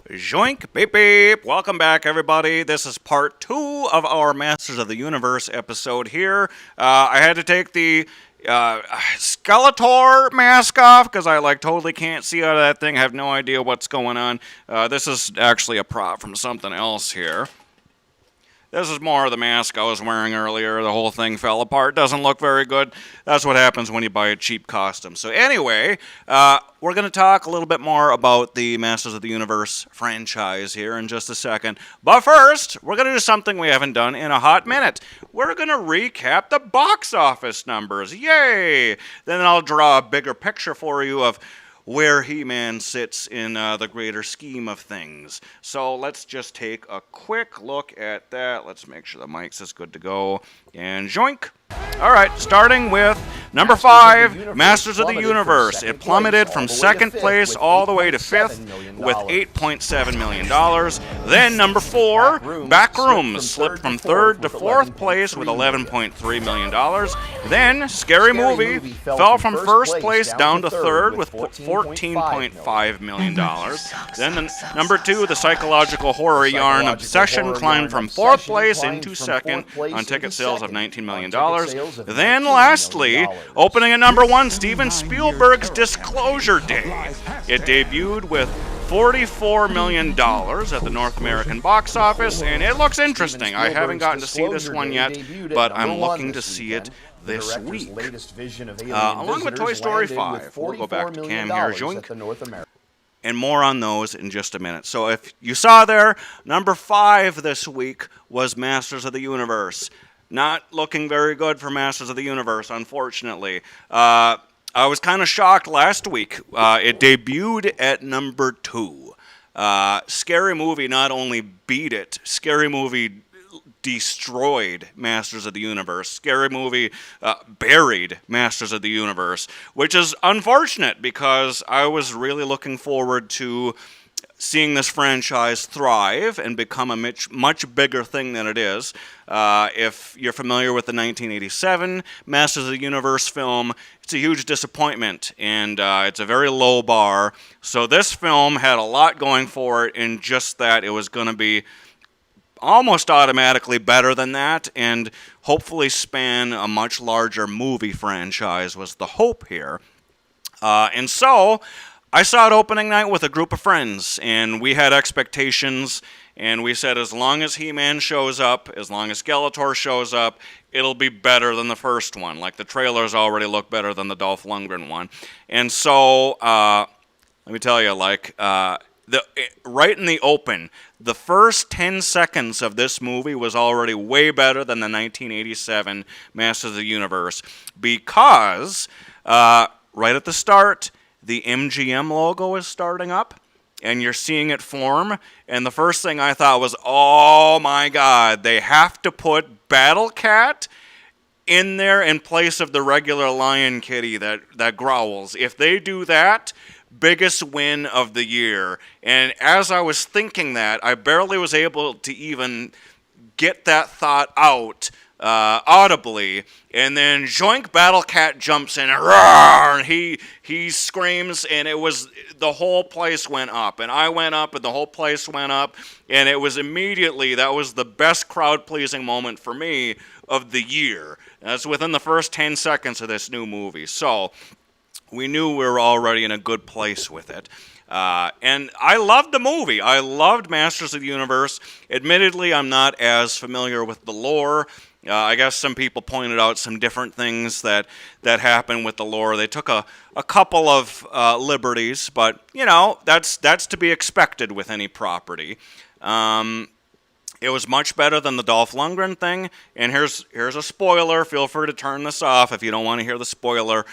Joink, beep, beep. Welcome back, everybody. This is part 2 of our Masters of the Universe episode here. I had to take the Skeletor mask off because I totally can't see out of that thing. I have no idea what's going on. This is actually a prop from something else here. This is more of the mask I was wearing earlier. The whole thing fell apart. Doesn't look very good. That's what happens when you buy a cheap costume. So anyway, we're going to talk a little bit more about the Masters of the Universe franchise here in just a second. But first, we're going to do something we haven't done in a hot minute. We're going to recap the box office numbers. Yay! Then I'll draw a bigger picture for you of where He-Man sits in the greater scheme of things. So let's just take a quick look at that. Let's make sure the mic's is good to go. And joink. All right, starting with number 5, Masters of the Universe. It plummeted from second place all the way to 5th with $8.7 million. Then number 4, Backrooms, slipped from 3rd to 4th place with $11.3 million. Then Scary Movie fell from 1st place down to 3rd with $14.5 million. Then number 2, the psychological horror yarn Obsession climbed from 4th place into 2nd on ticket sales of $19 million. Then lastly, opening at number 1, Steven Spielberg's Disclosure Day. It debuted with $44 million at the North American box office, and it looks interesting. I haven't gotten to see this one yet, but I'm looking to see it this week. Along with Toy Story 5. We'll go back to Cam here, joink. And more on those in just a minute. So if you saw there, number 5 this week was Masters of the Universe. Not looking very good for Masters of the Universe, unfortunately. I was kind of shocked last week. It debuted at number 2. Scary Movie not only beat it, Scary Movie destroyed Masters of the Universe. Scary Movie buried Masters of the Universe, which is unfortunate because I was really looking forward to seeing this franchise thrive and become a much bigger thing than it is. If you're familiar with the 1987 Masters of the Universe film, it's a huge disappointment, and it's a very low bar. So this film had a lot going for it in just that it was going to be almost automatically better than that, and hopefully span a much larger movie franchise was the hope here. And so I saw it opening night with a group of friends, and we had expectations, and we said as long as He-Man shows up, as long as Skeletor shows up, it'll be better than the first one. Like, the trailers already look better than the Dolph Lundgren one. And so, let me tell you, right in the open, the first 10 seconds of this movie was already way better than the 1987 Masters of the Universe, because right at the start, the MGM logo is starting up, and you're seeing it form, and the first thing I thought was, oh my god, they have to put Battle Cat in there in place of the regular Lion Kitty that growls. If they do that, biggest win of the year. And as I was thinking that, I barely was able to even get that thought out audibly, and then Joink Battle Cat jumps in, and he screams, and the whole place went up, and I went up, and the whole place went up, and it was immediately, that was the best crowd-pleasing moment for me of the year. That's within the first 10 seconds of this new movie. So we knew we were already in a good place with it. And I loved the movie. I loved Masters of the Universe. Admittedly, I'm not as familiar with the lore. I guess some people pointed out some different things that happened with the lore. They took a couple of liberties, but, that's to be expected with any property. It was much better than the Dolph Lundgren thing, and here's a spoiler. Feel free to turn this off if you don't want to hear the spoiler.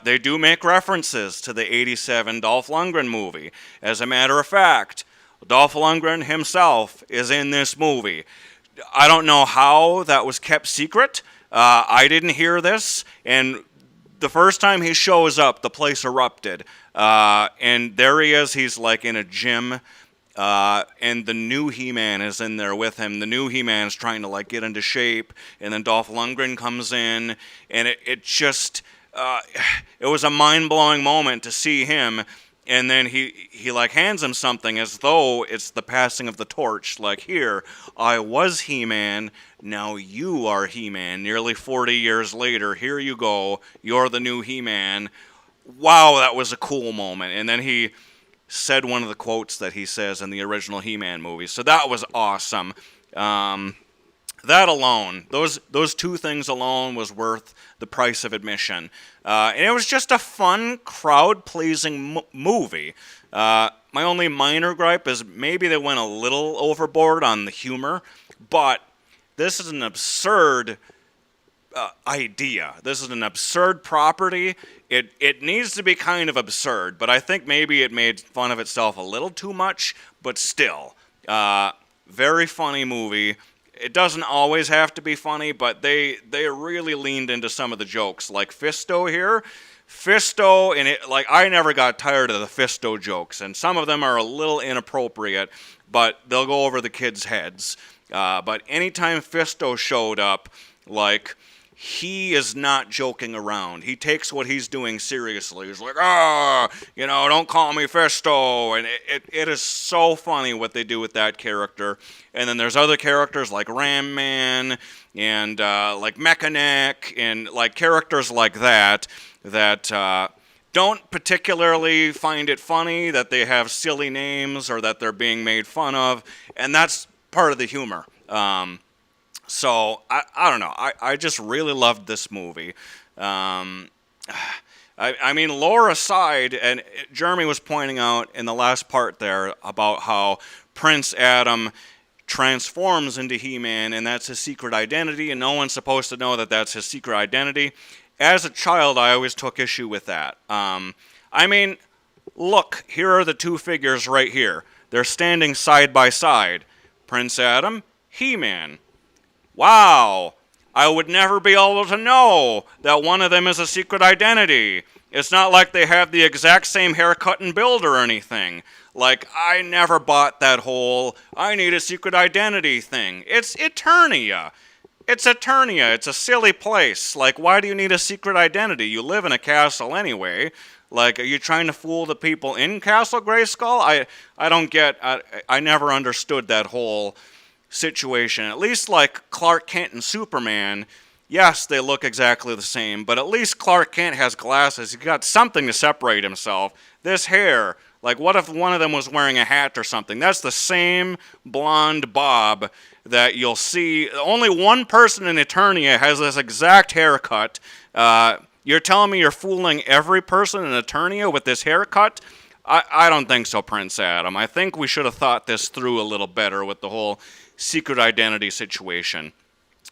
They do make references to the 87 Dolph Lundgren movie. As a matter of fact, Dolph Lundgren himself is in this movie. I don't know how that was kept secret. I didn't hear this, and the first time he shows up, the place erupted. And there he is. He's like in a gym. And the new He-Man is in there with him. The new He-Man is trying to get into shape, and then Dolph Lundgren comes in, and it just it was a mind-blowing moment to see him And then he like hands him something as though it's the passing of the torch. Like, here, I was He-Man, now you are He-Man. Nearly 40 years later, here you go. You're the new He-Man. Wow, that was a cool moment. And then he said one of the quotes that he says in the original He-Man movie. So that was awesome. That alone, those two things alone was worth the price of admission. And it was just a fun, crowd-pleasing movie. My only minor gripe is maybe they went a little overboard on the humor, but this is an absurd idea. This is an absurd property. It needs to be kind of absurd, but I think maybe it made fun of itself a little too much, but still. Very funny movie. It doesn't always have to be funny, but they really leaned into some of the jokes. Like Fisto here. Fisto, and it, like, I never got tired of the Fisto jokes, and some of them are a little inappropriate, but they'll go over the kids' heads. But anytime Fisto showed up, like, he is not joking around. He takes what he's doing seriously. He's like, don't call me Fisto. And it is so funny what they do with that character. And then there's other characters like Ram Man and like Mechanic and like characters like that don't particularly find it funny that they have silly names or that they're being made fun of. And that's part of the humor. So, I don't know. I just really loved this movie. I mean, lore aside, and Jeremy was pointing out in the last part there about how Prince Adam transforms into He-Man, and that's his secret identity, and no one's supposed to know that that's his secret identity. As a child, I always took issue with that. I mean, look, here are the two figures right here. They're standing side by side. Prince Adam, He-Man. Wow, I would never be able to know that one of them is a secret identity. It's not like they have the exact same haircut and build or anything. Like, I never bought that whole, I need a secret identity thing. It's Eternia. It's Eternia. It's a silly place. Like, why do you need a secret identity? You live in a castle anyway. Like, are you trying to fool the people in Castle Grayskull? I don't get, I never understood that whole situation. At least like Clark Kent and Superman, yes, they look exactly the same, but at least Clark Kent has glasses. He's got something to separate himself. This hair, like what if one of them was wearing a hat or something? That's the same blonde bob that you'll see. Only one person in Eternia has this exact haircut. You're telling me you're fooling every person in Eternia with this haircut? I don't think so, Prince Adam. I think we should have thought this through a little better with the whole secret identity situation.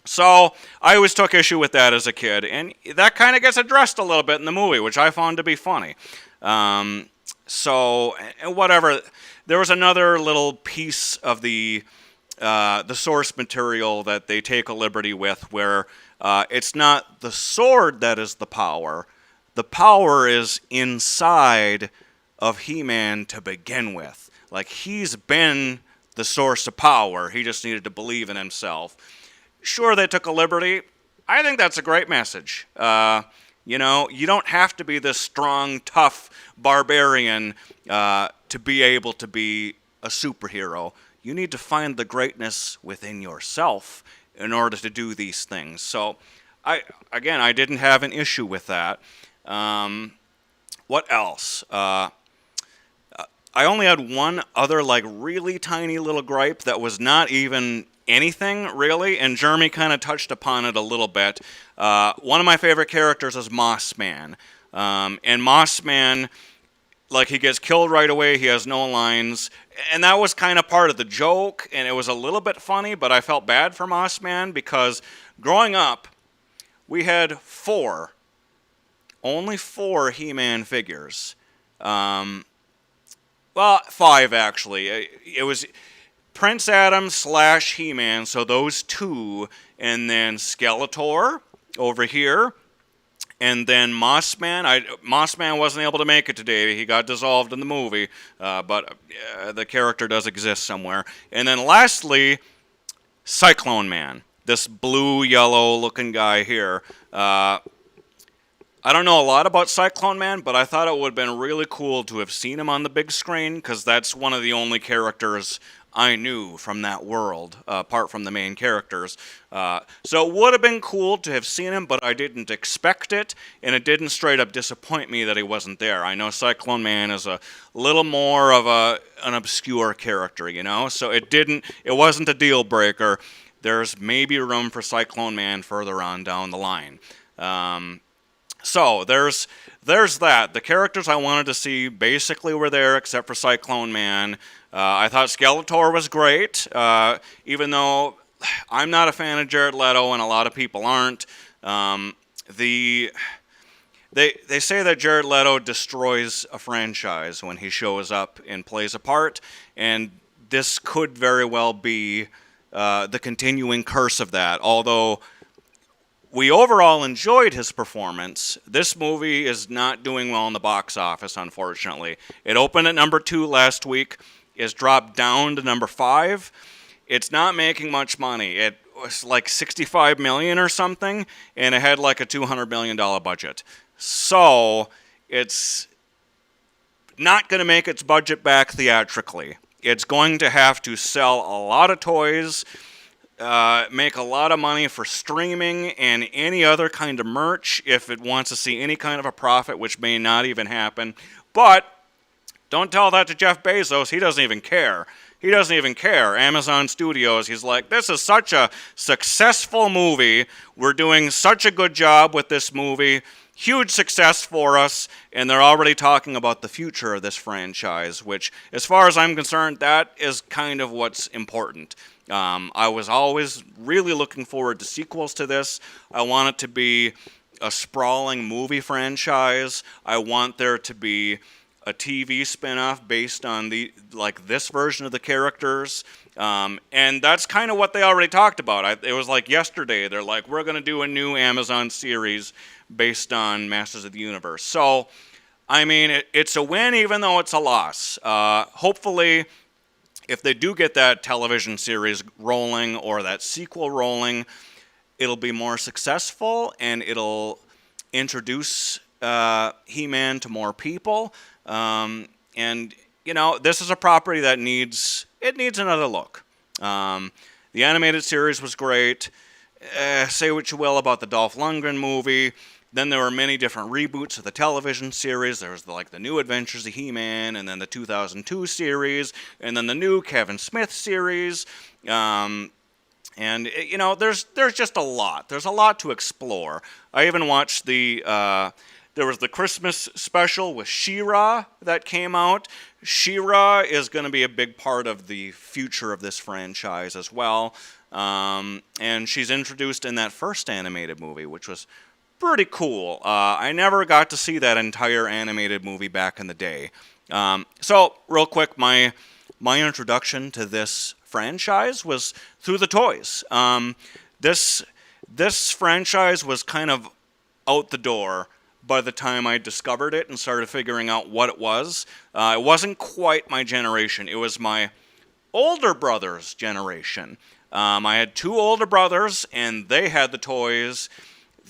So I always took issue with that as a kid, and that kind of gets addressed a little bit in the movie, which I found to be funny. So whatever. There was another little piece of the source material that they take a liberty with, where it's not the sword that is the power. The power is inside of He-Man to begin with. Like, he's been the source of power. He just needed to believe in himself. Sure, they took a liberty. I think that's a great message. You don't have to be this strong, tough barbarian to be able to be a superhero. You need to find the greatness within yourself in order to do these things. So, I didn't have an issue with that. What else? I only had one other, like, really tiny little gripe that was not even anything, really, and Jeremy kind of touched upon it a little bit. One of my favorite characters is Moss Man. And Moss Man, like, he gets killed right away, he has no lines, and that was kind of part of the joke, and it was a little bit funny, but I felt bad for Moss Man because growing up, we had only four He-Man figures. Well, 5, actually. It was Prince Adam / He-Man, so those 2, and then Skeletor over here, and then Moss Man. Moss Man wasn't able to make it today. He got dissolved in the movie, but the character does exist somewhere. And then lastly, Cyclone Man, this blue-yellow looking guy here. I don't know a lot about Cyclone Man, but I thought it would have been really cool to have seen him on the big screen, because that's one of the only characters I knew from that world, apart from the main characters. So it would have been cool to have seen him, but I didn't expect it, and it didn't straight up disappoint me that he wasn't there. I know Cyclone Man is a little more of an obscure character, so it wasn't a deal breaker. There's maybe room for Cyclone Man further on down the line. So there's that. The characters I wanted to see basically were there, except for Cyclone Man. I thought Skeletor was great, even though I'm not a fan of Jared Leto, and a lot of people aren't. They say that Jared Leto destroys a franchise when he shows up and plays a part, and this could very well be the continuing curse of that. Although we overall enjoyed his performance, this movie is not doing well in the box office, unfortunately. It opened at number 2 last week, is dropped down to number 5. It's not making much money. It was like $65 million or something, and it had like a $200 million budget. So it's not going to make its budget back theatrically. It's going to have to sell a lot of toys, make a lot of money for streaming and any other kind of merch if it wants to see any kind of a profit, which may not even happen. But don't tell that to Jeff Bezos. He doesn't even care. He doesn't even care. Amazon Studios, he's like, this is such a successful movie. We're doing such a good job with this movie. Huge success for us, and they're already talking about the future of this franchise, which, as far as I'm concerned, that is kind of what's important. I was always really looking forward to sequels to this. I want it to be a sprawling movie franchise. I want there to be a TV spinoff based on this version of the characters. And that's kind of what they already talked about. It was like yesterday. They're like, we're going to do a new Amazon series based on Masters of the Universe. So, I mean, it's a win even though it's a loss. Hopefully, if they do get that television series rolling or that sequel rolling, it'll be more successful and it'll introduce He-Man to more people. And, this is a property that needs another look. The animated series was great. Say what you will about the Dolph Lundgren movie. Then there were many different reboots of the television series. There was the New Adventures of He-Man, and then the 2002 series, and then the new Kevin Smith series. There's just a lot. There's a lot to explore. I even watched there was the Christmas special with She-Ra that came out. She-Ra is going to be a big part of the future of this franchise as well. And she's introduced in that first animated movie, which was pretty cool. I never got to see that entire animated movie back in the day. So, real quick, my introduction to this franchise was through the toys. This franchise was kind of out the door by the time I discovered it and started figuring out what it was. It wasn't quite my generation. It was my older brother's generation. I had 2 older brothers, and they had the toys.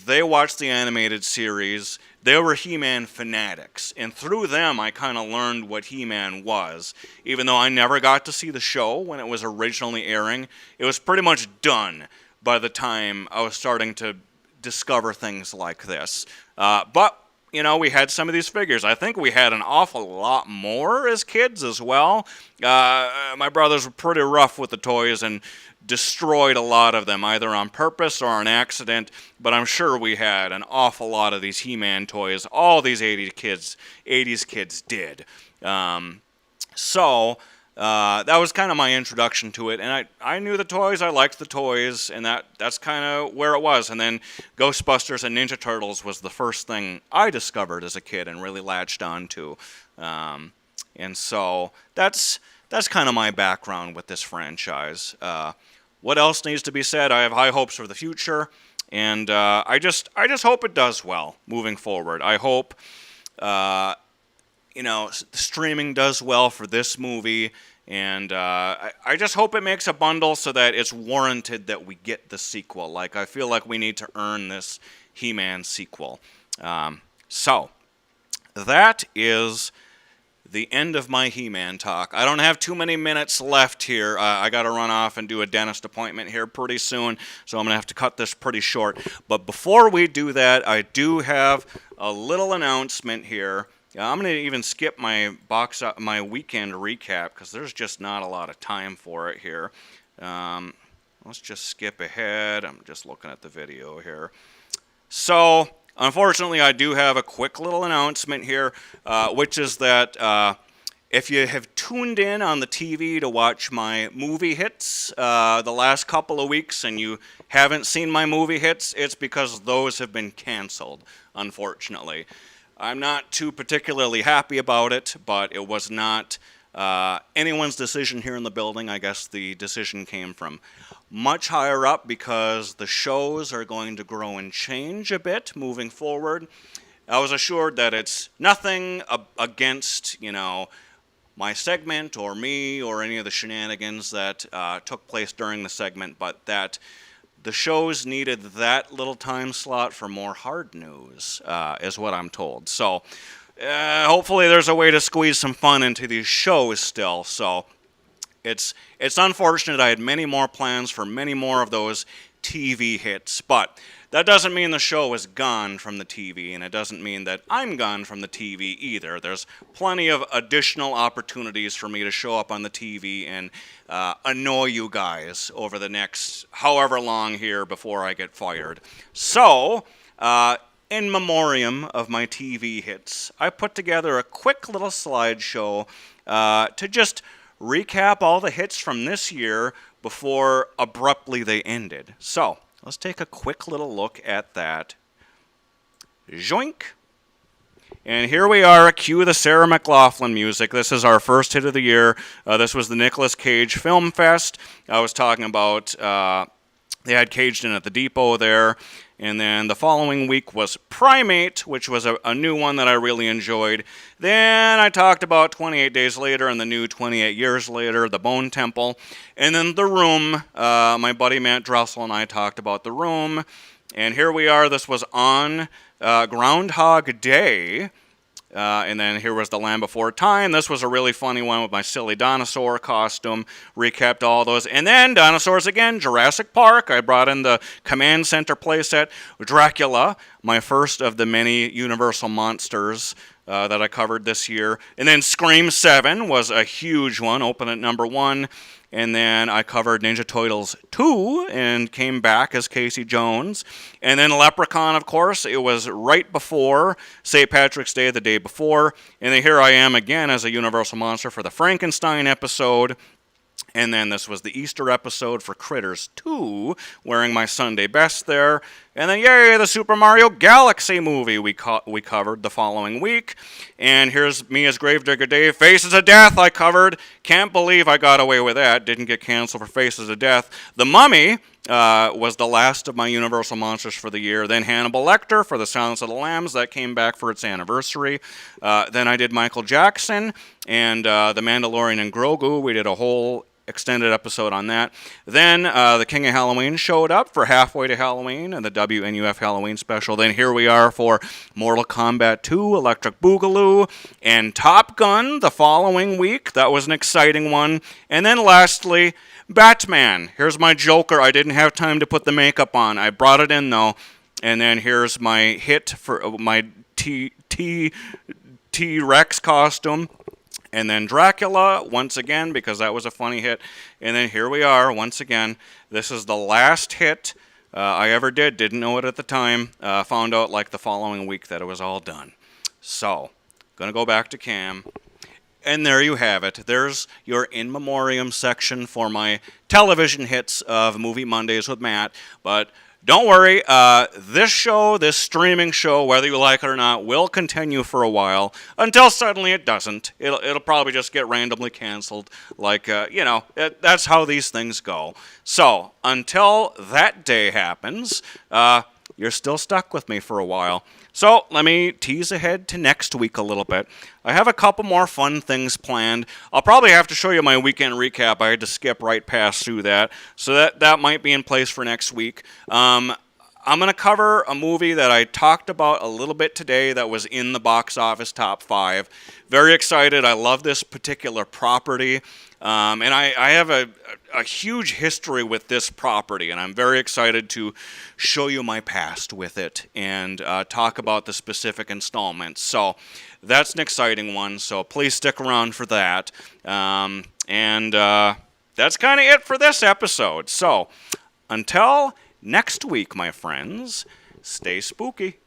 They watched the animated series. They were He-Man fanatics. And through them, I kind of learned what He-Man was. Even though I never got to see the show when it was originally airing, it was pretty much done by the time I was starting to discover things like this. But, we had some of these figures. I think we had an awful lot more as kids as well. My brothers were pretty rough with the toys and destroyed a lot of them, either on purpose or on accident, but I'm sure we had an awful lot of these He-Man toys. All these 80s kids did. So that was kind of my introduction to it, and I knew the toys, I liked the toys, and that's kind of where it was. And then Ghostbusters and Ninja Turtles was the first thing I discovered as a kid and really latched on to. And so that's kind of my background with this franchise. What else needs to be said? I have high hopes for the future, and I just hope it does well moving forward. I hope streaming does well for this movie, and I just hope it makes a bundle so that it's warranted that we get the sequel. I feel like we need to earn this He-Man sequel. So, that is the end of my He-Man talk. I don't have too many minutes left here. I got to run off and do a dentist appointment here pretty soon, so I'm going to have to cut this pretty short. But before we do that, I do have a little announcement here. I'm going to even skip my weekend recap because there's just not a lot of time for it here. Let's just skip ahead. I'm just looking at the video here. So, unfortunately, I do have a quick little announcement here, which is that if you have tuned in on the TV to watch my movie hits the last couple of weeks and you haven't seen my movie hits, it's because those have been canceled, unfortunately. I'm not too particularly happy about it, but it was not anyone's decision here in the building. I guess the decision came from much higher up because the shows are going to grow and change a bit moving forward. I was assured that it's nothing against, my segment or me or any of the shenanigans that took place during the segment, but that the shows needed that little time slot for more hard news, is what I'm told. So hopefully there's a way to squeeze some fun into these shows still. So it's unfortunate. I had many more plans for many more of those TV hits, but that doesn't mean the show is gone from the TV, and it doesn't mean that I'm gone from the TV either. There's plenty of additional opportunities for me to show up on the TV and annoy you guys over the next however long here before I get fired. So, in memoriam of my TV hits, I put together a quick little slideshow to just recap all the hits from this year before abruptly they ended. So, let's take a quick little look at that. Joink! And here we are, cue the Sarah McLachlan music. This is our first hit of the year. This was the Nicolas Cage Film Fest. I was talking about, they had Caged In at the Depot there. And then the following week was Primate, which was a new one that I really enjoyed. Then I talked about 28 Days Later and the new 28 Years Later, The Bone Temple. And then The Room. My buddy Matt Dressel and I talked about The Room. And here we are. This was on Groundhog Day. And then here was The Land Before Time. This was a really funny one with my silly dinosaur costume. Recapped all those. And then dinosaurs again, Jurassic Park. I brought in the Command Center playset. Dracula, my first of the many Universal monsters that I covered this year. And then Scream 7 was a huge one, open at number 1. And then I covered Ninja Turtles 2 and came back as Casey Jones. And then Leprechaun, of course. It was right before St. Patrick's Day, the day before. And then here I am again as a Universal Monster for the Frankenstein episode. And then this was the Easter episode for Critters 2, wearing my Sunday best there. And then, yay, the Super Mario Galaxy movie we covered the following week. And here's me as Gravedigger Dave. Faces of Death I covered. Can't believe I got away with that. Didn't get canceled for Faces of Death. The Mummy was the last of my Universal Monsters for the year. Then Hannibal Lecter for The Silence of the Lambs. That came back for its anniversary. Then I did Michael Jackson and The Mandalorian and Grogu. We did a whole extended episode on that. Then the King of Halloween showed up for Halfway to Halloween and the WNUF Halloween special. Then here we are for Mortal Kombat 2, Electric Boogaloo, and Top Gun the following week. That was an exciting one. And then lastly, Batman. Here's my Joker. I didn't have time to put the makeup on. I brought it in though. And then here's my hit for my T-Rex costume. And then Dracula, once again, because that was a funny hit. And then here we are, once again. This is the last hit I ever did. Didn't know it at the time. Found out like the following week that it was all done. So, gonna go back to Cam. And there you have it. There's your in memoriam section for my television hits of Movie Mondays with Matt. But don't worry, this streaming show, whether you like it or not, will continue for a while until suddenly it doesn't. It'll probably just get randomly canceled. That's how these things go. So, until that day happens, you're still stuck with me for a while. So, let me tease ahead to next week a little bit. I have a couple more fun things planned. I'll probably have to show you my weekend recap. I had to skip right past through that. So that might be in place for next week. I'm going to cover a movie that I talked about a little bit today that was in the box office top 5. Very excited. I love this particular property. And I have a huge history with this property, and I'm very excited to show you my past with it and talk about the specific installments. So that's an exciting one, so please stick around for that. And that's kind of it for this episode. So until next week, my friends, stay spooky.